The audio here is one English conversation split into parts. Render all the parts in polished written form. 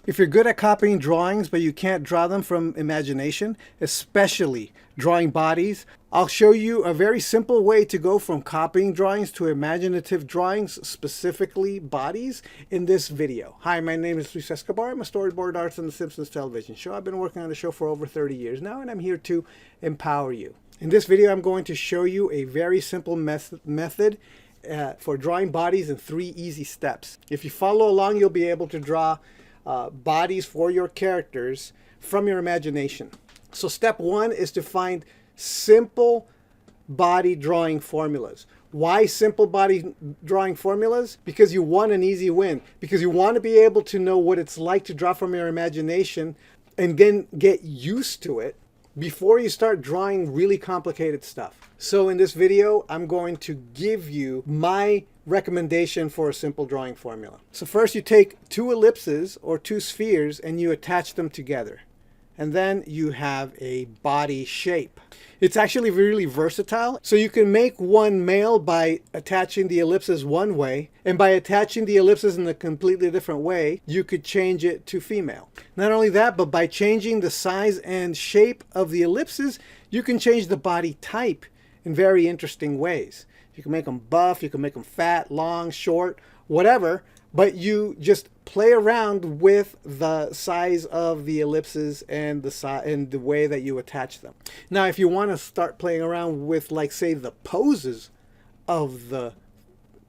If you're good at copying drawings, but you can't draw them from imagination, especially drawing bodies, I'll show you a very simple way to go from copying drawings to imaginative drawings, specifically bodies, in this video. Hi, my name is Luis Escobar. I'm a storyboard artist on The Simpsons television show. I've been working on the show for over 30 years now, and I'm here to empower you. In this video, I'm going to show you a very simple method for drawing bodies in 3 easy steps. If you follow along, you'll be able to draw bodies for your characters from your imagination. So step 1 is to find simple body drawing formulas. Why simple body drawing formulas? Because you want an easy win. Because you want to be able to know what it's like to draw from your imagination and then get used to it before you start drawing really complicated stuff. So in this video, I'm going to give you my recommendation for a simple drawing formula. So first you take 2 ellipses or 2 spheres and you attach them together. And then you have a body shape. It's actually really versatile. So you can make one male by attaching the ellipses one way, and by attaching the ellipses in a completely different way, you could change it to female. Not only that, but by changing the size and shape of the ellipses, you can change the body type in very interesting ways. You can make them buff, you can make them fat, long, short, whatever, but you just play around with the size of the ellipses and the way that you attach them. Now, if you want to start playing around with, like, say, the poses of the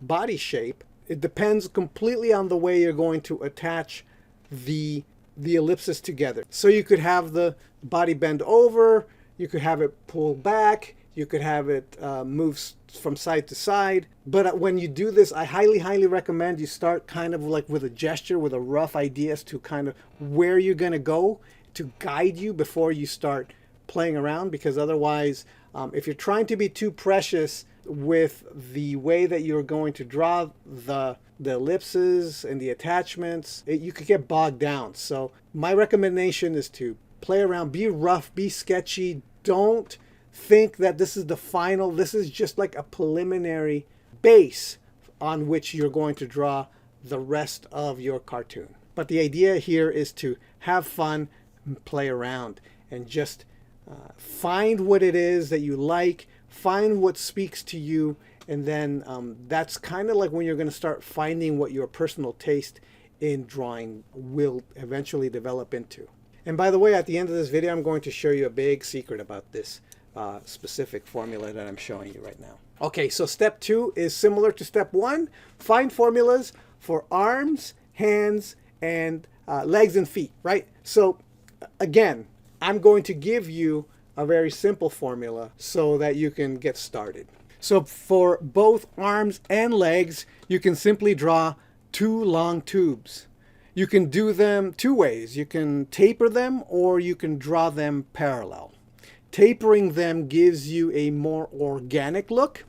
body shape, it depends completely on the way you're going to attach the ellipses together. So you could have the body bend over, you could have it pull back, you could have it move from side to side. But when you do this, I highly recommend you start kind of like with a gesture, with a rough idea as to kind of where you're going to go to guide you before you start playing around. Because otherwise, if you're trying to be too precious with the way that you're going to draw the ellipses and the attachments, you could get bogged down. So my recommendation is to play around, be rough, be sketchy. Don't think that this is the final. This is just like a preliminary base on which you're going to draw the rest of your cartoon. But the idea here is to have fun, play around, and just find what it is that you like, find what speaks to you, and then that's kind of like when you're going to start finding what your personal taste in drawing will eventually develop into. And by the way, at the end of this video, I'm going to show you a big secret about this specific formula that I'm showing you right now. Okay, so step 2 is similar to step 1. Find formulas for arms, hands, and legs and feet, right? So again, I'm going to give you a very simple formula so that you can get started. So for both arms and legs, you can simply draw 2 long tubes. You can do them 2 ways. You can taper them or you can draw them parallel. Tapering them gives you a more organic look.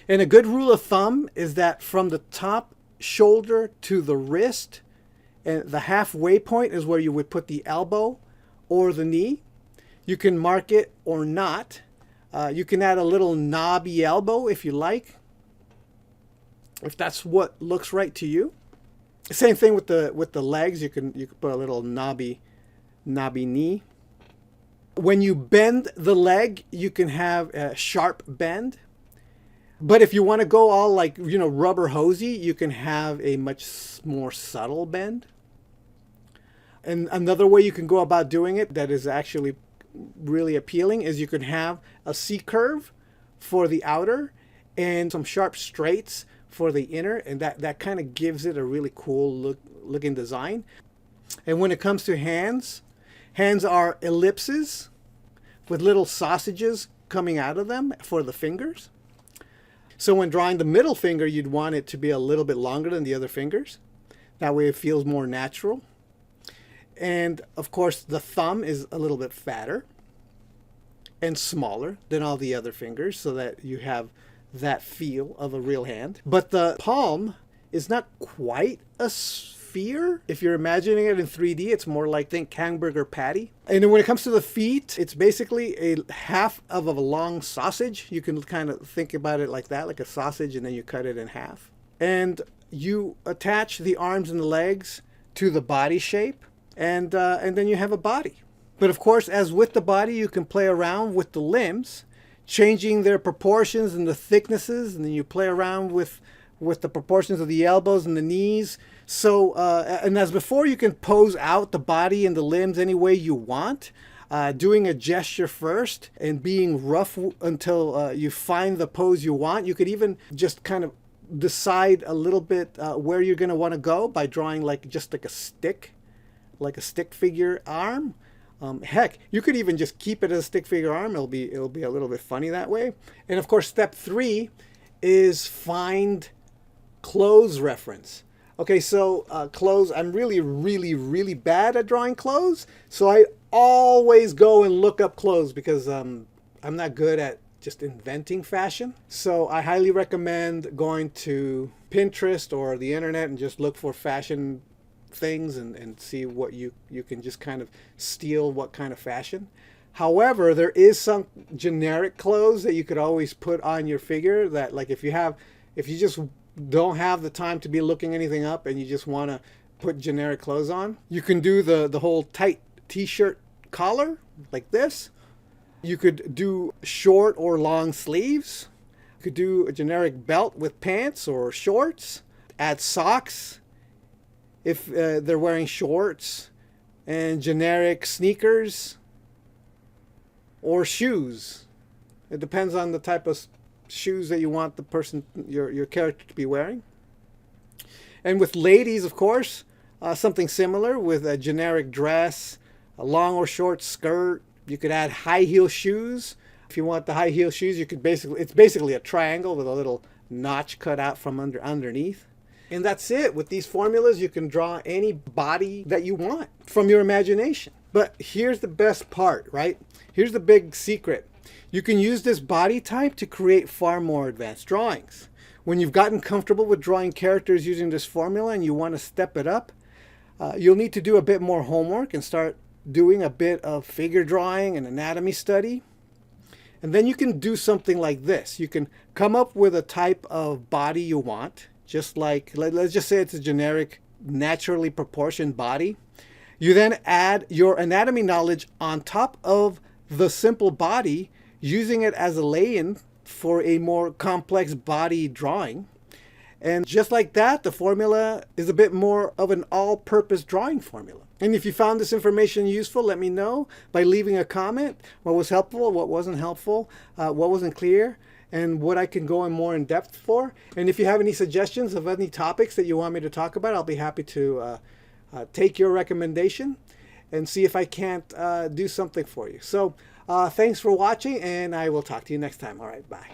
And a good rule of thumb is that from the top shoulder to the wrist, and the halfway point is where you would put the elbow or the knee. You can mark it or not. You can add a little knobby elbow if you like, if that's what looks right to you. Same thing with the legs. You can put a little knobby knee. When you bend the leg, you can have a sharp bend. But if you want to go all like, rubber hosey, you can have a much more subtle bend. And another way you can go about doing it that is actually really appealing is you can have a C-curve for the outer and some sharp straights for the inner. And that kind of gives it a really cool looking design. And when it comes to hands are ellipses with little sausages coming out of them for the fingers. So when drawing the middle finger, you'd want it to be a little bit longer than the other fingers. That way it feels more natural. And of course, the thumb is a little bit fatter and smaller than all the other fingers so that you have that feel of a real hand. But the palm is not quite a sphere. If you're imagining it in 3D, it's more like, think hamburger patty. And then when it comes to the feet, it's basically a half of a long sausage. You can kind of think about it like that, like a sausage, and then you cut it in half. And you attach the arms and the legs to the body shape, and then you have a body. But of course, as with the body, you can play around with the limbs, changing their proportions and the thicknesses, and then you play around with the proportions of the elbows and the knees. So, and as before, you can pose out the body and the limbs any way you want, doing a gesture first and being rough until you find the pose you want. You could even just kind of decide a little bit where you're going to want to go by drawing just like a stick figure arm. Heck, you could even just keep it as a stick figure arm. It'll be a little bit funny that way. And of course, step 3 is find clothes reference. Okay, so clothes, I'm really bad at drawing clothes. So I always go and look up clothes because I'm not good at just inventing fashion. So I highly recommend going to Pinterest or the internet and just look for fashion things and see what you can just kind of steal what kind of fashion. However, there is some generic clothes that you could always put on your figure that, like, if you just don't have the time to be looking anything up and you just want to put generic clothes on, you can do the whole tight t-shirt collar like this. You could do short or long sleeves. You could do a generic belt with pants or shorts. Add socks if they're wearing shorts, and generic sneakers or shoes. It depends on the type of shoes that you want the person, your character, to be wearing. And with ladies, of course, something similar with a generic dress, a long or short skirt. You could add high heel shoes. If you want the high heel shoes, it's basically a triangle with a little notch cut out from underneath. And that's it. With these formulas, you can draw any body that you want from your imagination. But here's the best part, right? Here's the big secret. You can use this body type to create far more advanced drawings. When you've gotten comfortable with drawing characters using this formula and you want to step it up, you'll need to do a bit more homework and start doing a bit of figure drawing and anatomy study. And then you can do something like this. You can come up with a type of body you want, just like, let's just say it's a generic, naturally proportioned body. You then add your anatomy knowledge on top of the simple body, using it as a lay-in for a more complex body drawing. And just like that, the formula is a bit more of an all-purpose drawing formula. And if you found this information useful, let me know by leaving a comment. What was helpful, what wasn't helpful, what wasn't clear, and what I can go in more in depth for. And if you have any suggestions of any topics that you want me to talk about, I'll be happy to take your recommendation and see if I can't do something for you. So thanks for watching, and I will talk to you next time. All right, bye.